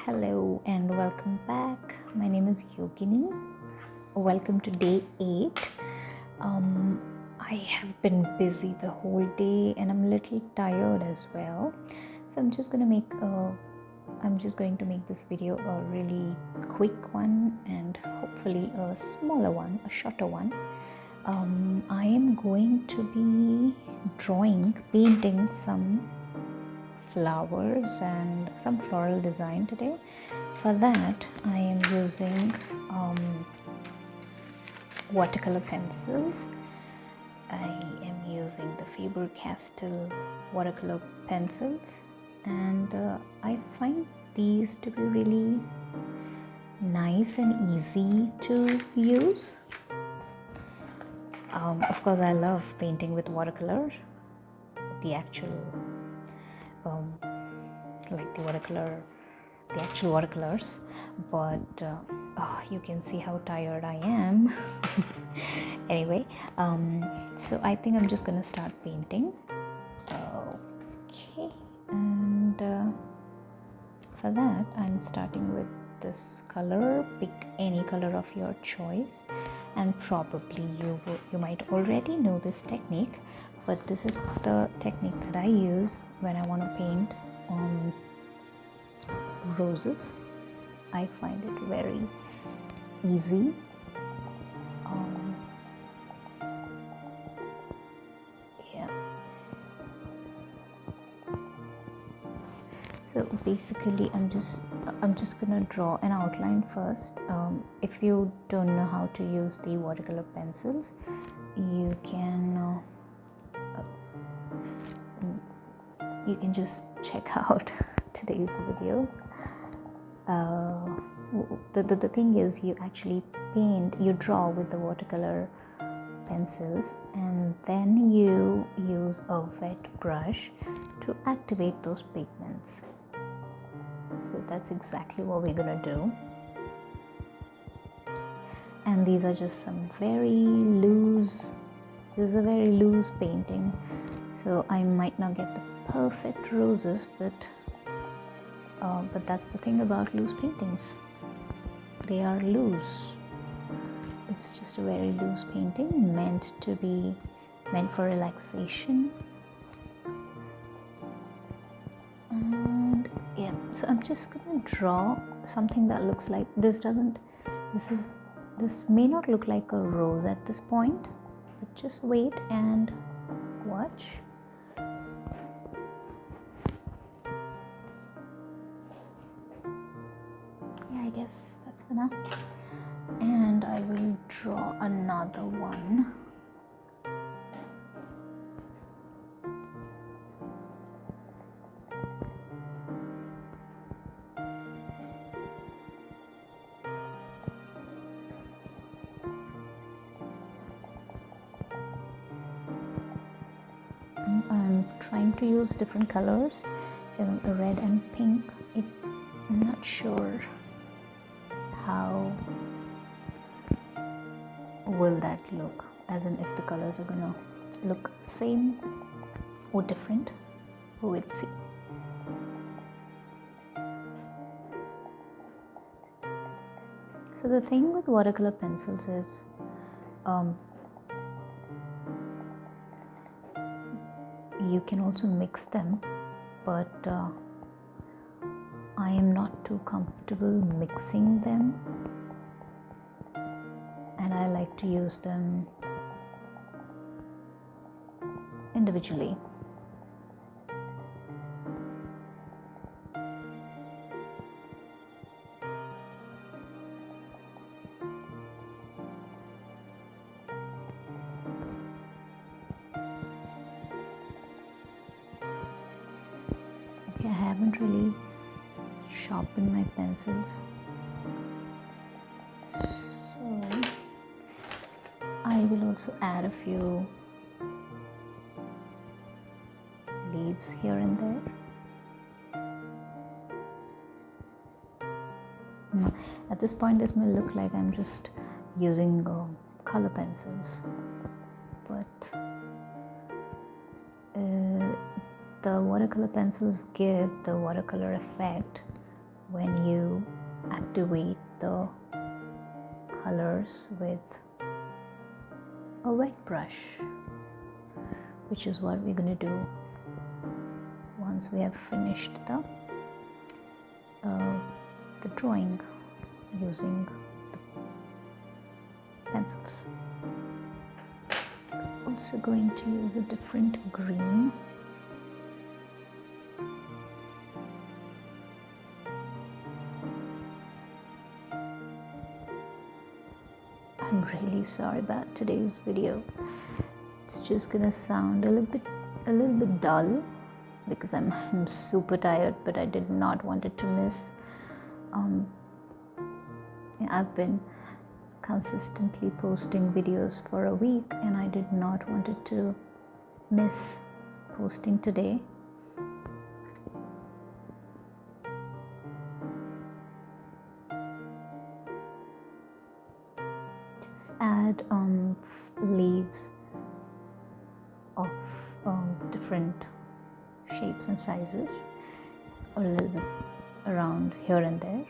Hello and welcome back. My name is Yogini. Welcome to day 8. I have been busy the whole day and I'm a little tired as well. So I'm just going to make this video a really quick one and hopefully a smaller one, a shorter one. I am going to be painting some flowers and some floral design today. For that I am using watercolor pencils. I am using the Faber-Castell watercolor pencils, and I find these to be really nice and easy to use. Of course, I love painting with watercolor, the actual actual watercolors, but you can see how tired I am. Anyway, so I think I'm just gonna start painting. Okay, and for that I'm starting with this color. Pick any color of your choice, and probably you might already know this technique, but this is the technique that I use when I want to paint on roses. I find it very easy. So basically I'm just gonna draw an outline first. If you don't know how to use the watercolor pencils, you can just check out today's video. The thing is, you actually draw with the watercolor pencils, and then you use a wet brush to activate those pigments. So that's exactly what we're gonna do. And these are just some this is a very loose painting, so I might not get the perfect roses, but that's the thing about loose paintings. They are loose. It's just a very loose painting, meant for relaxation. And yeah, so I'm just gonna draw something that looks like this. This may not look like a rose at this point, but just wait and watch. Yeah, I guess that's enough. And I will draw another one. I'm trying to use different colors, red and pink. I'm not sure how will that look, as in if the colors are gonna look same or different. We'll see. So the thing with watercolor pencils is you can also mix them, but I am not too comfortable mixing them, and I like to use them individually. Okay, I haven't really sharpened my pencils, so I will also add a few leaves here and there. At this point this may look like I'm just using color pencils, but the watercolor pencils give the watercolor effect when you activate the colors with a wet brush, which is what we're going to do once we have finished the drawing using the pencils. Also going to use a different green. I'm really sorry about today's video. It's just gonna sound a little bit dull because I'm super tired, but I did not want it to miss. I've been consistently posting videos for a week, and I did not want it to miss posting today. Just add leaves of different shapes and sizes, or a little bit around here and there,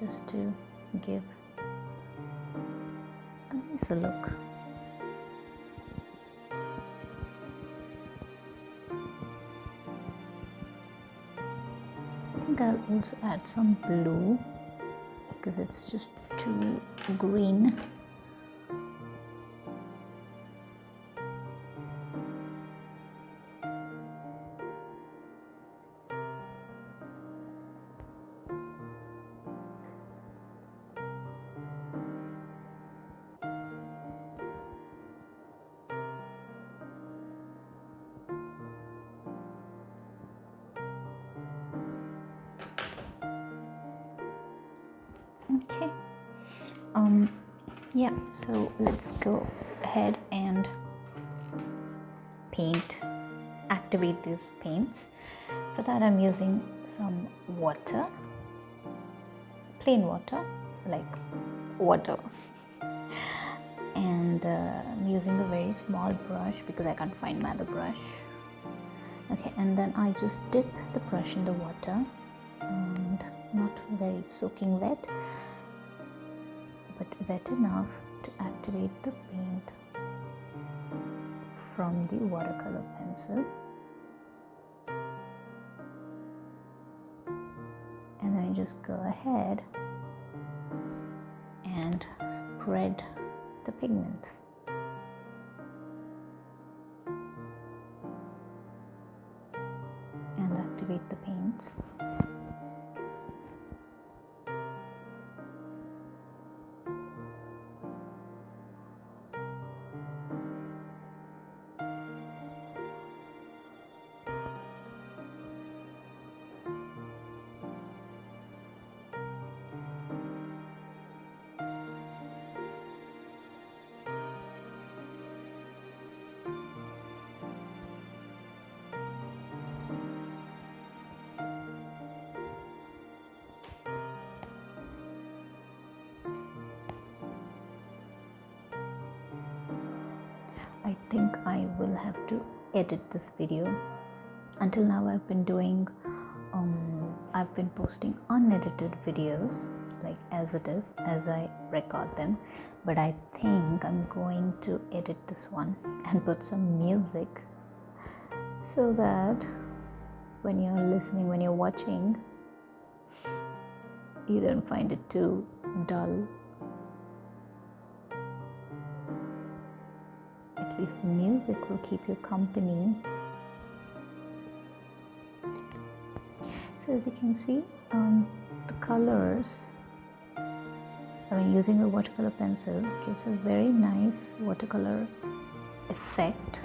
just to give a nicer look. I think I'll also add some blue because it's just too green. Okay, yeah, so let's go ahead and activate these paints. For that I'm using some water, plain water, like water, and I'm using a very small brush because I can't find my other brush. Okay, and then I just dip the brush in the water, and not very soaking wet, but wet enough to activate the paint from the watercolor pencil. And then just go ahead and spread the pigments. And activate the paints. I think I will have to edit this video. Until now I've been posting unedited videos, like as it is, as I record them, but I think I'm going to edit this one and put some music so that when you're listening, when you're watching, you don't find it too dull. At least the music will keep you company. So as you can see, the colors, using a watercolor pencil gives a very nice watercolor effect.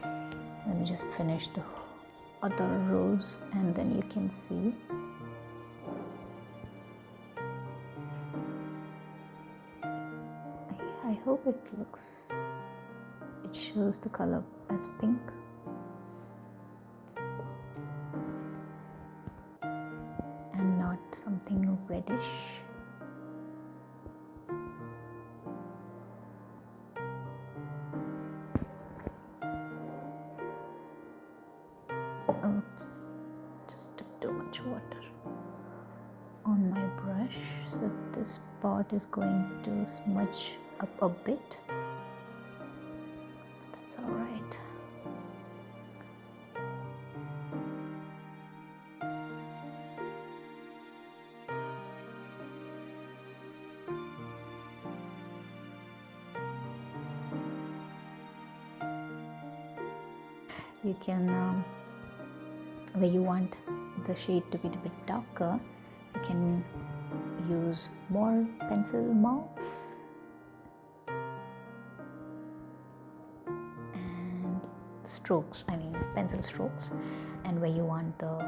Let me just finish the other rows and then you can see. I hope it shows the color as pink. And not something reddish. Oops, just took too much water on my brush, so this part is going to smudge up a bit. That's all right. You can, where you want the shade to be a bit darker, you can use more pencil marks and strokes, pencil strokes. And where you want the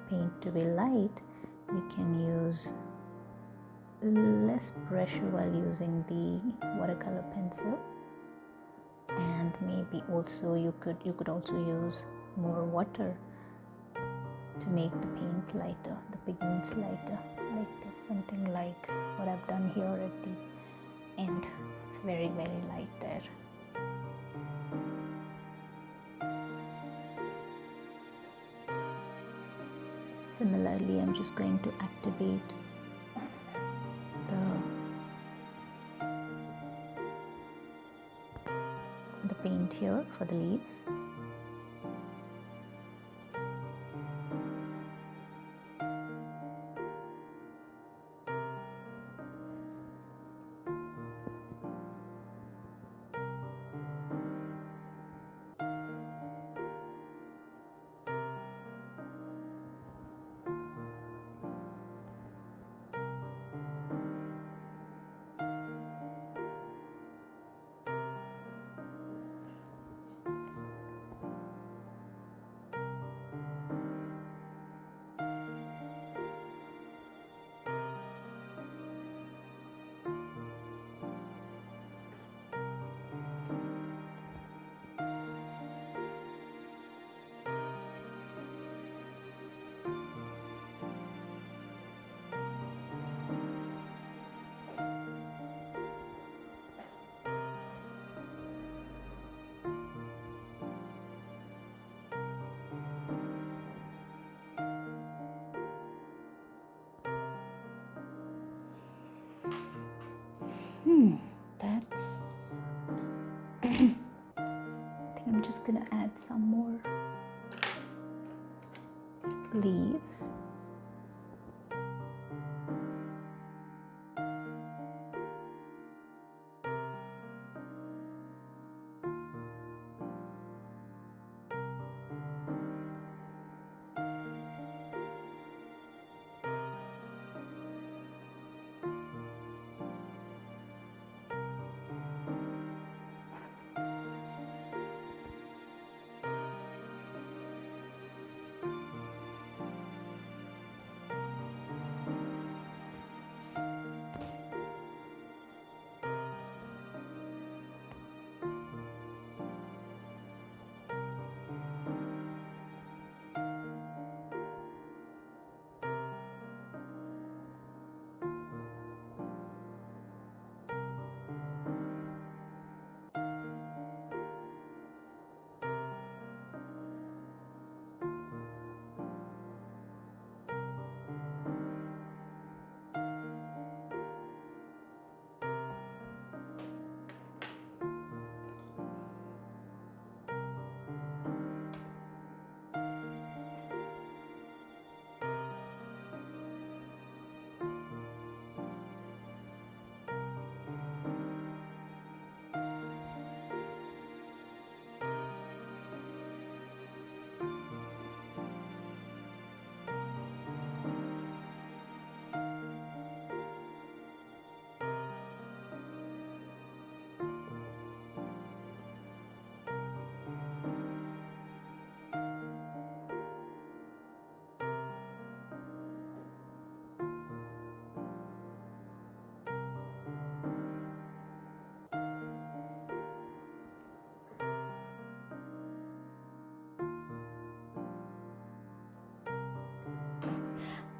paint to be light, you can use less pressure while using the watercolor pencil. And maybe also you could also use more water to make the paint lighter, the pigments lighter, like this, something like what I've done here at the end. It's very, very light there. Similarly, I'm just going to activate the paint here for the leaves. That's I think I'm just gonna add some more leaves.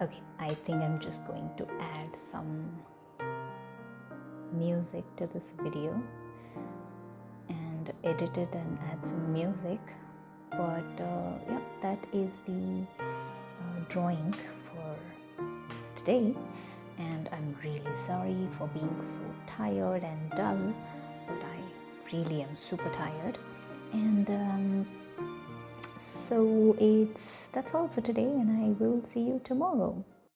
Okay, I think I'm just going to add some music to this video, and and edit it and add some music. But yeah, that is the drawing for today, and I'm really sorry for being so tired and dull, but I really am super tired. And so that's all for today, and I will see you tomorrow.